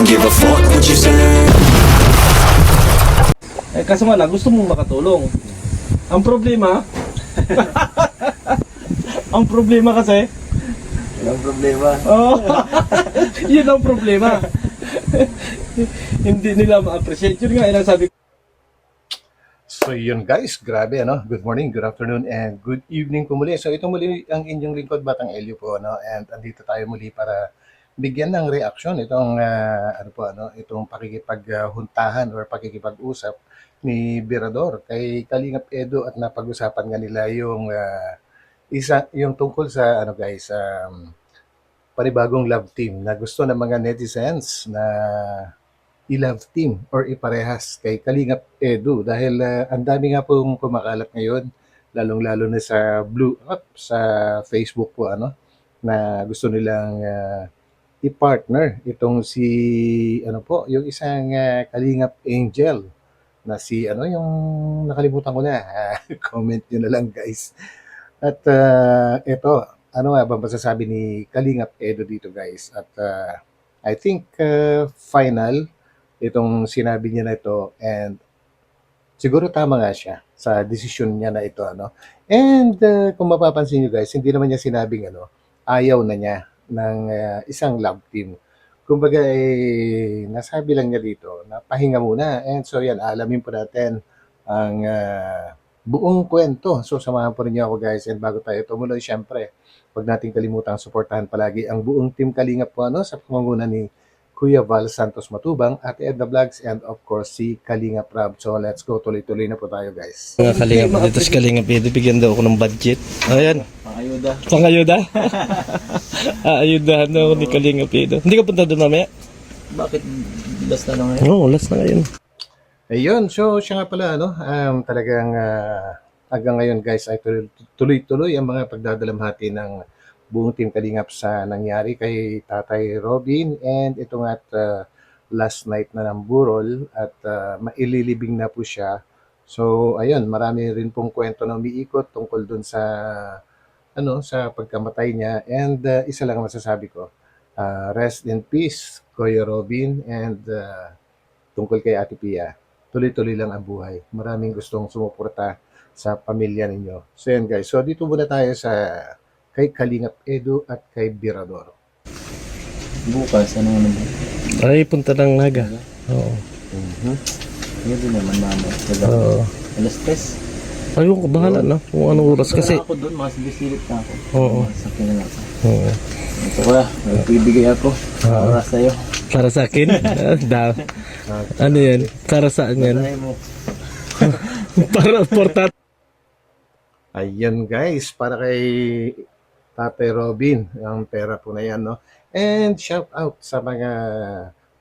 give a fuck what you say. Eh, kaso nga lang, gusto mong makatulong. Ang problema, ang problema kasi, Walang problema. oh, yun ang problema. Hindi nila ma-appreciate. Yun nga, yung sabi ko. So yun guys, grabe ano. Good morning, good afternoon, and good evening po muli. So ito muli ang inyong lingkod Batang Elio po ano, and andito tayo muli para bigyan ng reaksyon itong ano po ano, itong pakikipaghuntahan or pakikipag-usap ni Birador kay Kalingap Edo, at napag-usapan nga nila yung yung tungkol sa ano guys, panibagong love team na gusto ng mga netizens na i-love team or iparehas kay Kalingap Edu, dahil ang dami nga pong kumakalat ngayon, lalong-lalo na sa sa Facebook po ano, na gusto nilang i-partner itong si ano po, yung isang Kalingap Angel na si ano, yung nakalimutan ko na. Comment nyo na lang guys. At ito, ano nga ba masasabi ni Kalingap Edo dito guys? At I think final itong sinabi niya na ito, and siguro tama nga siya sa desisyon niya na ito ano. And kung mapapansin niyo guys, hindi naman niya sinabing ano, ayaw na niya ng isang love team. Kumbaga nasabi lang niya dito na pahinga muna. And so yan, alamin po natin ang buong kwento. So samahan po niyo ako guys, and bago tayo tumuloy, syempre, huwag nating kalimutang suportahan palagi ang buong team Kalingap po ano, sa pangunguna ni Kuya Val Santos Matubang, at Edna Vlogs, and of course si Kalingap Rab. So let's go, tuloy-tuloy na po tayo guys. Mga Kalingap, dito si Kalingap Edo, bigyan daw ako ng budget. Ayan, Pangayuda. pangayuda. Aayudahan daw ako ni Kalingap Edo. Hindi ka punta doon mamaya? Bakit last na lang ngayon? Oo, last na ngayon. Ayun, so siya nga pala ano, talagang hanggang ngayon guys ay tuloy-tuloy ang mga pagdadalamhati ng buong team Kalingap sa nangyari kay Tatay Robin, and ito nga at last night na ng burol, at maililibing na po siya. So ayun, marami rin pong kwento na umiikot tungkol dun sa ano, sa pagkamatay niya, and isa lang ang masasabi ko, rest in peace Kuya Robin, and tungkol kay Ate Pia, tuloy-tuloy lang ang buhay. Maraming gustong sumuporta sa pamilya ninyo. So yan guys, so dito muna tayo sa kay Kalingap Edu at kay Birador. Bukas, ano naman? Ay, punta ng Naga. Oo. Hindi din naman mama. Oo. Alas 3. Ayun ko, bahala na kung anong oras kasi. Ako doon, masibisilip na ako. Oo. Sakyan na lang ako. Oo. Ito ka, nagbibigay ako. Para sa'yo. Para sa akin? Ano yan? Para saan yan? Basahin mo. Para portat. Ayan guys, para kay Tatay Robin, ang pera po na yan, no? And shout out sa mga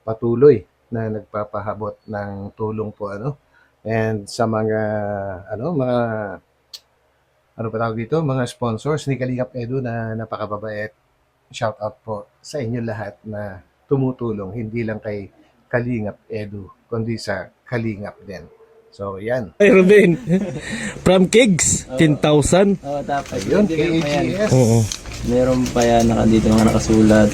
patuloy na nagpapahabot ng tulong po, ano? And sa mga, mga, ano pa tawag dito? Mga sponsors ni Kalingap Edu na napakababait. Shout out po sa inyo lahat na tumutulong, hindi lang kay Kalingap Edu, kundi sa Kalingap din. So, yan. Ay, Ruben. From Kigs, 10,000. Oo, dapat. Ayun, Hindi pa yan. KAGS. Oo. Meron pa yan, dito mga nakasulat.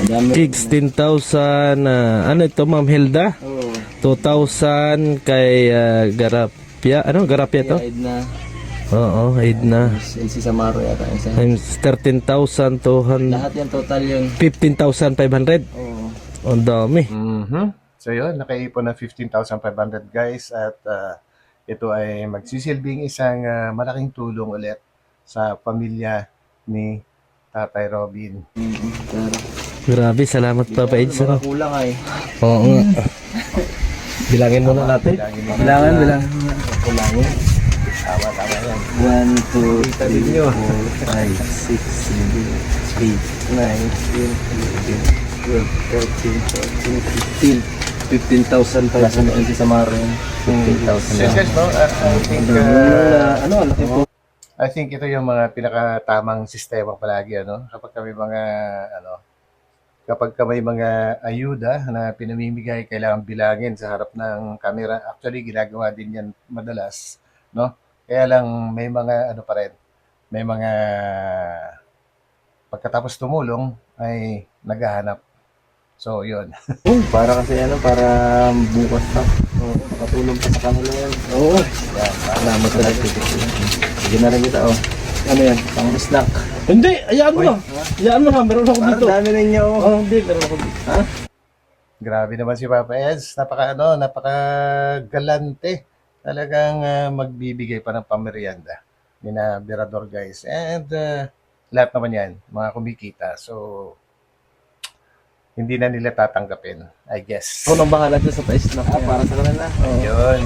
Ang dami. Kigs, 10,000. Ano ito, Ma'am Hilda? Oo. 2,000 kay Garapia. Ano, Garapia to? Kaya Edna. Oo, Edna. Si Samaro yata. Isa. Times 13,200. Lahat yan, total yun. 15,500. Oo. Ang dami. So yun, nakaipon na 15,500 guys, at ito ay magsisilbing isang malaking tulong ulit sa pamilya ni Tatay Robin. Pero, Grabe, salamat Papa Eds. mga kulang ay. Oo nga. Bilangin muna natin. Bilangan. Kulangin. Tama yan. 1, 2, 3, ninyo. 4, 5, 6, 7, 8, 9, 10, 11, 12, 13, 14, 15,000 pa yun si Samaro yun. 15,000 Yes, yes, no? I think ito yung mga pinakatamang sistema palagi, ano? Kapag may mga ayuda na pinamimigay, kailangan bilangin sa harap ng camera. Actually, ginagawa din yan madalas, no? Kaya lang may mga may mga pagkatapos tumulong ay naghahanap So, yun. Para kasi para bukas pa. Oo, makatulong pa sa kanila yan. Oo. Yan, salamat sa nagtitigil. Sige na rin kita, oh. Ano yan? Pang snack. Hindi, ayaan mo na. Ayaan mo na, meron ako dito. Parang dami ninyo, oh. Oh, hindi, meron ako dito. Ha? Grabe naman si Papa Eds. Napaka galante. Talagang magbibigay pa ng pamerienda ni na Birador, guys. And lahat naman yan, mga kumikita. So, hindi na nila tatanggapin, I guess. Ako nang bahala dyan sa pa-snack. Para sa kanila. Yun.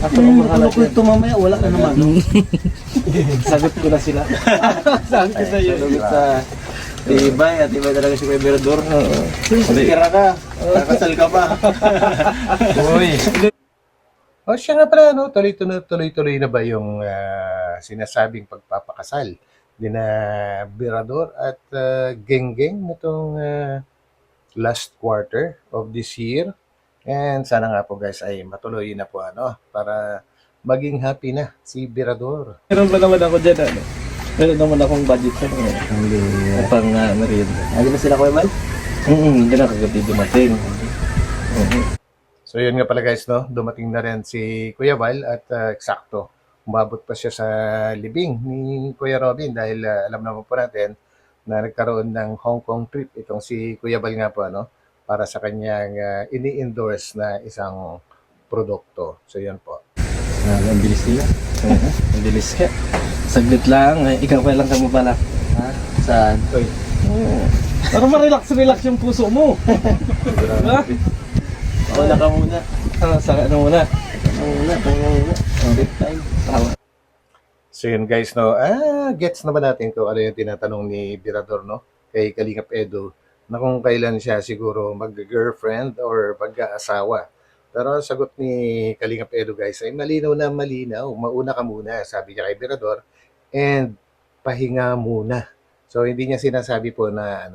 Ako nang bahala Ano ko dyan. ito mamaya? Wala na naman. Sagot ko na sila. Sagot ko na yun. Sagot sa tibay. At tibay talaga si Kuya Birador. Tira ka. Kakasal ka pa. Uy. O siya nga pala, no? Tuloy-tuloy na ba yung sinasabing pagpapakasal ni na Birador at Geng-Geng nitong last quarter of this year. And sana nga po guys ay matuloy na po para maging happy na si Birador. Meron ba naman ako dyan, ano? Meron naman akong budget sa mga. Pang merienda. Hindi ba sila Kuya Mal? Hindi na kagabi dumating. So yun nga pala guys, no? Dumating na rin si Kuya Val at eksakto. Umabot pa siya sa libing ni Kuya Robin dahil alam naman po natin na nagkaroon ng Hong Kong trip itong si Kuya Val nga po, para sa kanyang ini-endorse na isang produkto. So yun po. Ang bilis nila. Ang bilis ka. Saglit lang, ikaw kailan ka mo pala. Ha? Saan? Uy. Para ma-relax yung puso mo. Diba? Wala ka muna. Sa ano muna? Muna. Big time. Tama. So yun guys, gets na ba natin kung ano yung tinatanong ni Birador, kay Kalingap Edo, na kung kailan siya siguro mag-girlfriend or mag-aasawa. Pero ang sagot ni Kalingap Edo guys ay malinaw na malinaw. Mauna ka muna, sabi niya kay Birador, and pahinga muna. So hindi niya sinasabi po na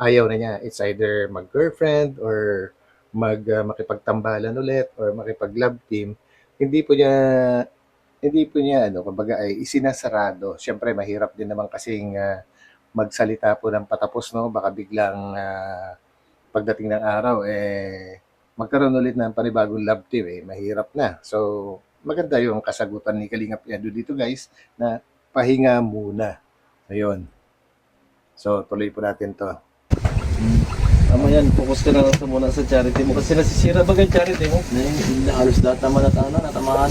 ayaw na niya. It's either mag-girlfriend or makipagtambalan ulit or makipag-love team. Hindi po niya kumbaga ay isinasarado. Siyempre mahirap din naman kasing magsalita po ng patapos, baka biglang pagdating ng araw magkaroon ulit ng panibagong love team, mahirap na. So maganda yung kasagutan ni Kalingap Edo dito guys, na pahinga muna. Ayun. So tuloy po natin to. Tama yan, focus ka na lang muna sa charity mo kasi nasisira ba ang charity mo? Halos lahat naman natamaan.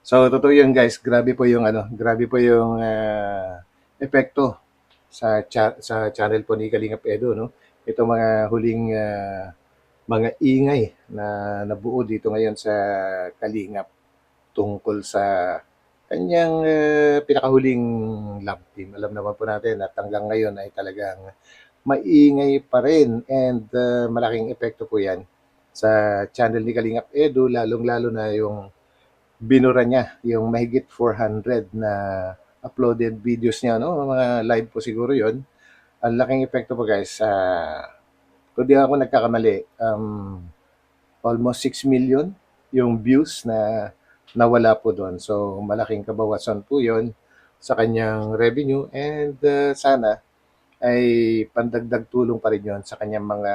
So totoo yun guys, grabe po yung epekto sa channel po ni Kalingap Edo, Ito mga huling mga ingay na nabuo dito ngayon sa Kalingap tungkol sa kanyang pinakahuling love team. Alam naman po natin at hanggang ngayon ay talagang maingay pa rin and malaking epekto po yan sa channel ni Kalingap Edo, lalong-lalo na yung binura niya, yung mahigit 400 na uploaded videos niya, mga live po siguro yon. Ang laking epekto po guys, kung di ako nagkakamali, almost 6 million yung views na nawala po doon. So malaking kabawasan po yon sa kanyang revenue and sana ay pandagdag tulong pa rin yon sa kanyang mga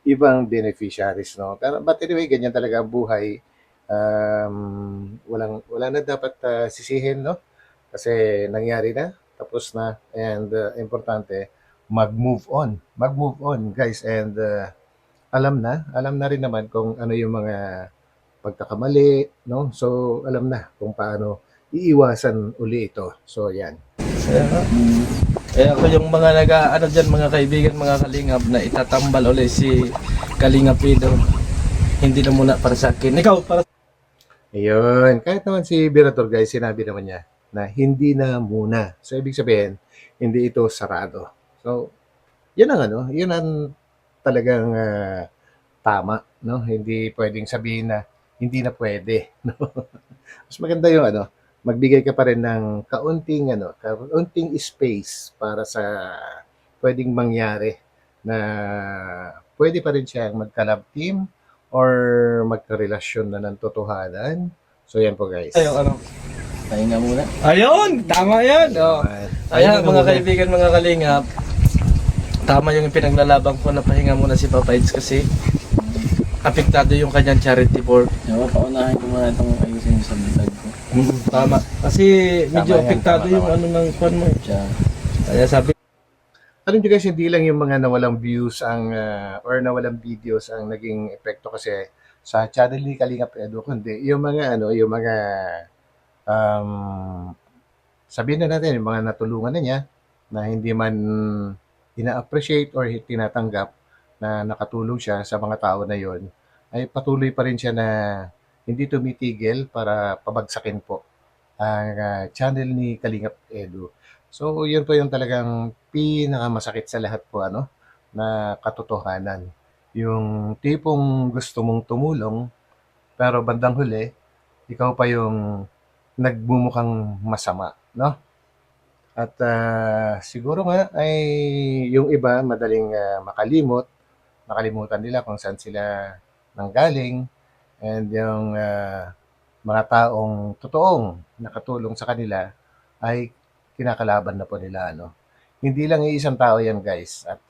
ibang beneficiaries, Pero but anyway, ganyan talaga ang buhay. Wala na dapat sisihin, Kasi nangyari na, tapos na, and importante mag-move on guys, and alam na rin naman kung ano yung mga pagkakamali, So alam na kung paano iiwasan uli ito. So yan. Kaya ako yung mga mga kaibigan, mga kalingap na itatambal ulit si Kalingap Edo. Hindi na muna para sa akin. Ikaw, para Ayun. Kahit naman si Birador guys, sinabi naman niya na hindi na muna. So ibig sabihin, hindi ito sarado. So, yan ang talagang tama, Hindi pwedeng sabihin na hindi na pwede, Mas maganda yung magbigay ka pa rin ng kaunting space para sa pwedeng mangyari na pwede pa rin siyang magka-love team or magka-relasyon na ng totohanan. So yan po guys. Ayaw, Pahinga muna. Ayun! Tama yan! Oh. Kaya mga kaibigan, mga kalingap, tama yung pinaglalaban ko na pahinga muna si Papa Eds kasi apektado yung kanyang charity board. Diba, paunahin ko muna itong ayusin yung sa vlog ko. Tama. Kasi medyo Tama yan, apektado tama, yung tama. ano ng kwan mo. Siya. Kaya sabi Alam niyo guys, hindi lang yung mga nawalang views ang or nawalang videos ang naging epekto kasi sa channel ni Kalingap Edu, kundi yung mga yung mga um, sabihin na natin yung mga natulungan na niya na hindi man ina-appreciate or tinatanggap na nakatulong siya sa mga tao na yon, ay patuloy pa rin siya na hindi tumitigil para pabagsakin po ang channel ni Kalingap Edu. So, yun po yung talagang pinakamasakit sa lahat po, na katotohanan. Yung tipong gusto mong tumulong, pero bandang huli, ikaw pa yung nagmumukhang masama, no? At siguro nga ay yung iba madaling nakalimutan nila kung saan sila nanggaling, and yung mga taong totoong nakatulong sa kanila ay kinakalaban na po nila, Hindi lang iisang tao yan, guys, at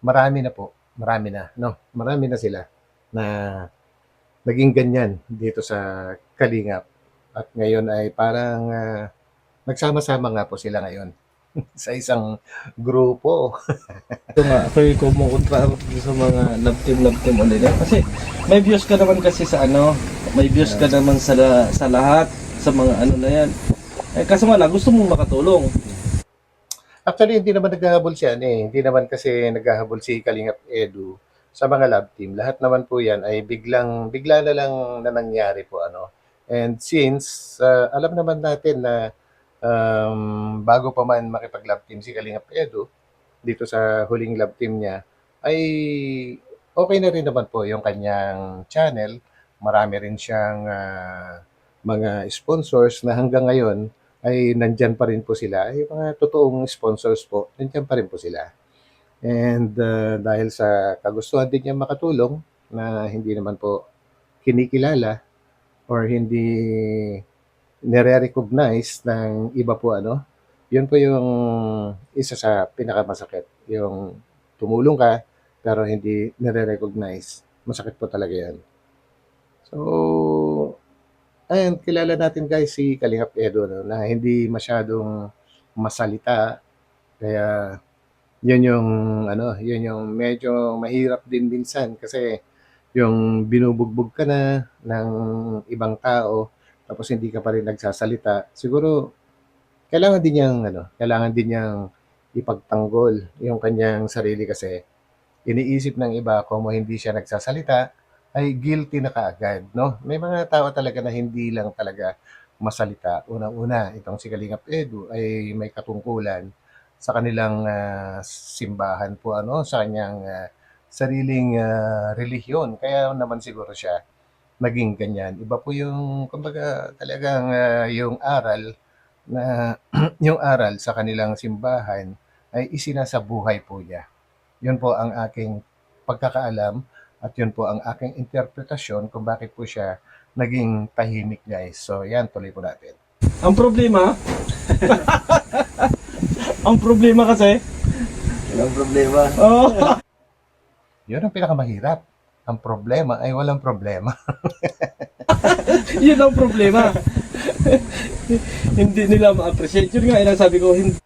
marami na po, marami na, no? Marami na sila na naging ganyan dito sa Kalingap. At ngayon ay parang nagsama-sama nga po sila ngayon sa isang grupo. ito nga, ako'y kumukontra ako sa mga love team ulit. Kasi may views ka naman kasi sa ano, may views ka naman sa lahat, sa mga ano na yan. Eh, kaso nga lang, gusto mong makatulong. Actually, hindi naman naghahabol siya, Hindi naman kasi naghahabol si Kalingap Edu sa mga love team. Lahat naman po yan ay bigla na lang na nangyari po, And since alam naman natin na bago pa man makipag-love team si Kalingap Edu, dito sa huling love team niya, ay okay na rin naman po yung kanyang channel. Marami rin siyang mga sponsors na hanggang ngayon ay nandyan pa rin po sila. Yung mga totoong sponsors po, nandyan pa rin po sila. And dahil sa kagustuhan din niya makatulong na hindi naman po kinikilala or hindi nire-recognize ng iba po, yun po yung isa sa pinakamasakit. Yung tumulong ka pero hindi nire-recognize. Masakit po talaga yan. So, ayun, kilala natin guys si Kalingap Edo, na hindi masyadong masalita. Kaya yun yung medyo mahirap din minsan kasi yung binubugbog ka na ng ibang tao tapos hindi ka pa rin nagsasalita. Siguro kailangan din niyang ipagtanggol yung kanyang sarili kasi iniisip ng iba kung hindi siya nagsasalita ay guilty na kaagad, no? May mga tao talaga na hindi lang talaga masalita. Unang-una, itong si Kalingap Edu ay may katungkulan sa kanilang simbahan po, sa kanyang sariling relihiyon. Kaya naman siguro siya naging ganyan. Iba po yung, kumbaga, talagang yung aral na yung aral sa kanilang simbahan ay isinasabuhay po niya. Yun po ang aking pagkakaalam at yun po ang aking interpretasyon kung bakit po siya naging tahimik, guys. So, yan, tuloy po natin. Ang problema, ang problema kasi, Walang problema. oh, Yun ang pinakamahirap. Ang problema ay walang problema. yun ang problema. Hindi nila ma-appreciate. Yun nga, ilang sabi ko, hindi.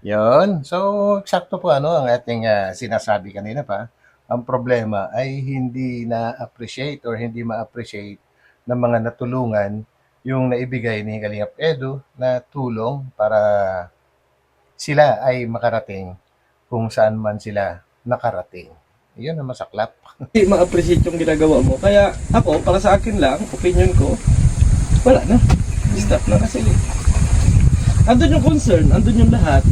Yun. So, eksakto po ang ating sinasabi kanina pa. Ang problema ay hindi na-appreciate or hindi ma-appreciate ng mga natulungan yung naibigay ni Kalingap Edu na tulong para sila ay makarating kung saan man sila nakarating. Yun ang masaklap. Hindi ma-appreciate yung ginagawa mo. Kaya ako, para sa akin lang, opinion ko, wala na. Stop na kasi. Andun yung concern, andun yung lahat.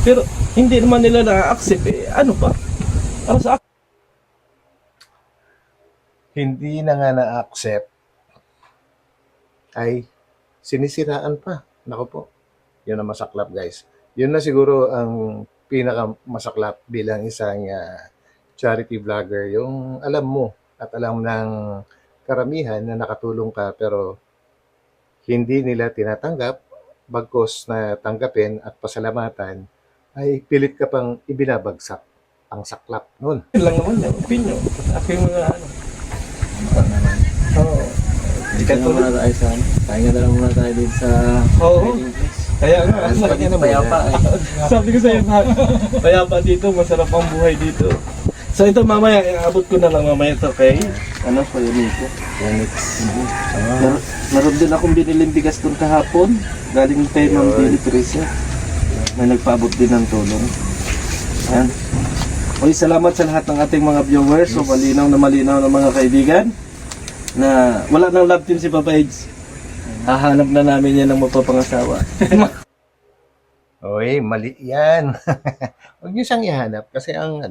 Pero hindi naman nila na-accept ano pa? Para sa akin. Hindi na nga na-accept ay sinisiraan pa. Nako po. Yun ang masaklap, guys. Yun na siguro ang pinakamasaklap bilang isang charity vlogger. Yung alam mo at alam ng karamihan na nakatulong ka pero hindi nila tinatanggap bagkos na tanggapin at pasalamatan ay pilit ka pang ibinabagsak ang saklap nun. Yun lang naman yung opinion. Aking mga ano. Oo. Dito na muna tayo sa ano. Pahinga na lang muna tayo dito sa Oo. hiding place. Kaya nga, Sabi na payapa eh. sabi ko sa'yo, payapa dito, masarap ang buhay dito. So ito mamaya, iabot ko na lang mamaya ito kay, ano pa yun ito? Yanix. Meron din akong biniling bigas doon kahapon, galing kay Ma'am Billy Teresa. May nagpaabot din ng tulong. Ayan. Uy, salamat sa lahat ng ating mga viewers. So malinaw na mga kaibigan na wala nang love team si Papa Eds. Hahanap na namin yan ng mapapangasawa. Oy, mali yan. Huwag niyo siyang ihanap kasi ang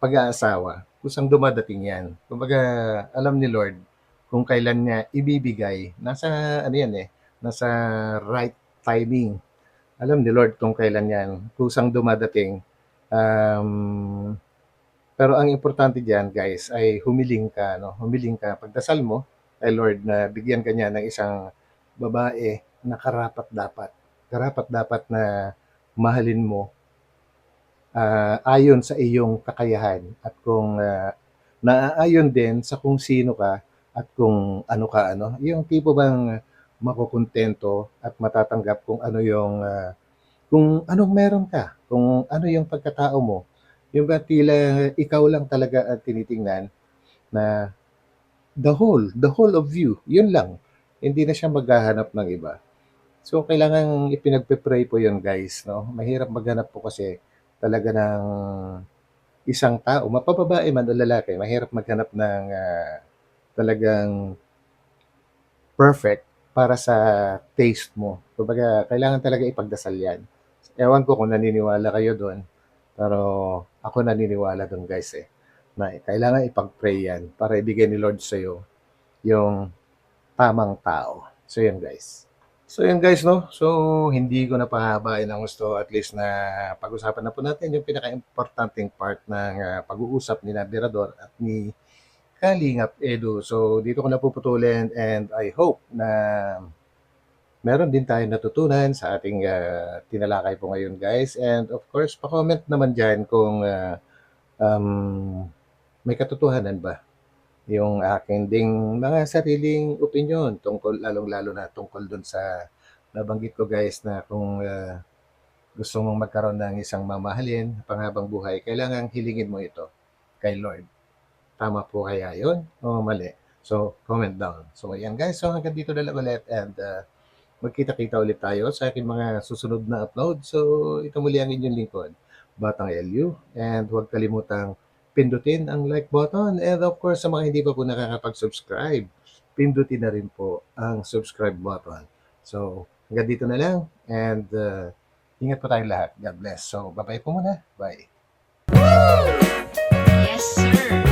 pag-aasawa, kusang dumadating yan. Kumbaga, alam ni Lord kung kailan niya ibibigay. Nasa nasa right timing. Alam ni Lord kung kailan yan, kusang dumadating. Pero ang importante diyan, guys, ay humiling ka, no? Humiling ka. Pagdasal mo kay Lord na bigyan ka niya ng isang babae na karapat-dapat. Karapat-dapat na mahalin mo ayon sa iyong kakayahan at kung naaayon din sa kung sino ka at kung ano ka, ano. Yung tipo bang makokontento at matatanggap kung ano yung kung anong meron ka, kung ano yung pagkatao mo. Yung ba tila ikaw lang talaga ang tinitingnan na the whole of you, yun lang. Hindi na siya maghahanap ng iba. So, kailangan ipinagpe-pray po yun, guys, no? Mahirap maghanap po kasi talaga ng isang tao, mapababae man o lalaki, mahirap maghanap ng talagang perfect para sa taste mo. Kumbaga, kailangan talaga ipagdasal yan. Ewan ko kung naniniwala kayo doon, pero ako naniniwala doon, guys, eh. Na kailangan ipag-pray yan para ibigay ni Lord sa'yo yung tamang tao. So, yan, guys. So, yan, guys, no? So, hindi ko na pahabain ang gusto. At least na pag-usapan na po natin yung pinaka-importanting part ng pag-uusap ni Berador at ni Kalingap Edu. So, dito ko na puputulin and I hope na meron din tayong natutunan sa ating tinalakay po ngayon, guys. And of course, pa-comment naman dyan kung may katotohanan ba yung aking ding mga sariling opinion tungkol, lalong-lalo na tungkol dun sa nabanggit ko, guys, na kung gusto mong magkaroon ng isang mamahalin panghabang buhay, kailangan hilingin mo ito kay Lord. Tama po kaya yun o mali? So, comment down. So, ayan, guys. So, hanggang dito na lang ulit and magkita-kita ulit tayo sa aking mga susunod na upload. So, ito muli ang inyong lingkod, Batang LU. And huwag kalimutang pindutin ang like button. And of course, sa mga hindi pa po nakakapag-subscribe, pindutin na rin po ang subscribe button. So, hanggang dito na lang. And ingat po tayong lahat. God bless. So, bye-bye po muna. Bye. Yes, sir.